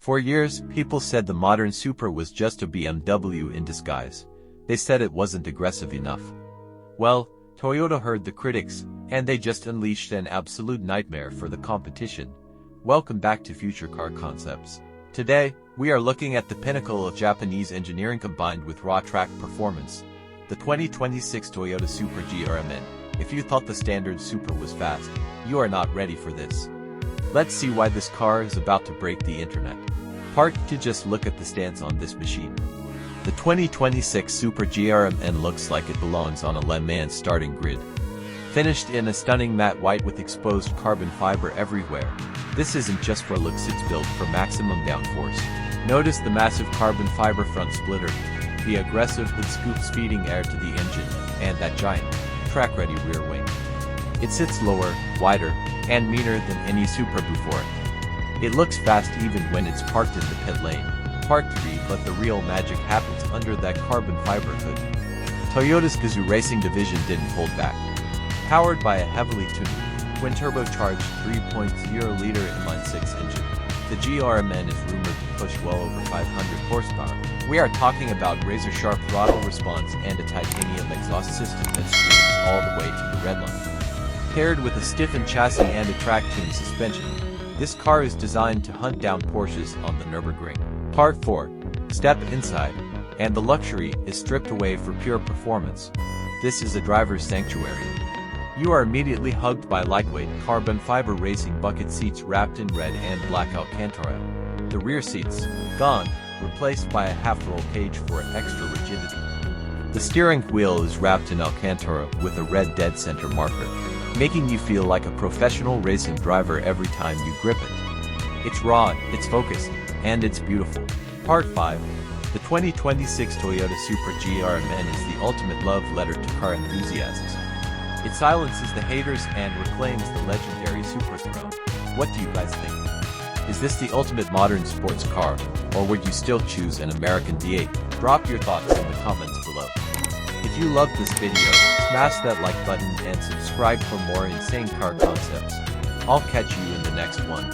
For years, people said the modern Supra was just a BMW in disguise. They said it wasn't aggressive enough. Well, Toyota heard the critics, and they just unleashed an absolute nightmare for the competition. Welcome back to Future Car Concepts. Today, we are looking at the pinnacle of Japanese engineering combined with raw track performance, the 2026 Toyota Supra GRMN. If you thought the standard Supra was fast, you are not ready for this. Let's see why this car is about to break the internet. Part 2. Just look at the stance on this machine. The 2026 Supra GRMN looks like it belongs on a Le Mans starting grid. Finished in a stunning matte white with exposed carbon fiber everywhere. This isn't just for looks, it's built for maximum downforce. Notice the massive carbon fiber front splitter, the aggressive hood scoops feeding air to the engine, and that giant, track-ready rear wing. It sits lower, wider, and meaner than any Supra before it. It looks fast even when it's parked in the pit lane. Part 3. But the real magic happens under that carbon fiber hood. Toyota's Gazoo Racing division didn't hold back. Powered by a heavily tuned, twin-turbocharged 3.0-liter inline-six engine, the GRMN is rumored to push well over 500 horsepower. We are talking about razor-sharp throttle response and a titanium exhaust system that screams all the way to the red line. Paired with a stiffened chassis and a track-tuned suspension, this car is designed to hunt down Porsches on the Nürburgring. Part 4. Step inside, and the luxury is stripped away for pure performance. This is a driver's sanctuary. You are immediately hugged by lightweight carbon fiber racing bucket seats wrapped in red and black Alcantara. The rear seats, gone, replaced by a half-roll cage for extra rigidity. The steering wheel is wrapped in Alcantara with a red dead center marker, making you feel like a professional racing driver every time you grip it. It's raw, it's focused, and it's beautiful. Part 5. The 2026 Toyota Supra GRMN is the ultimate love letter to car enthusiasts. It silences the haters and reclaims the legendary Supra throne. What do you guys think? Is this the ultimate modern sports car, or would you still choose an American V8? Drop your thoughts in the comments below. If you loved this video, smash that like button and subscribe for more insane car concepts. I'll catch you in the next one.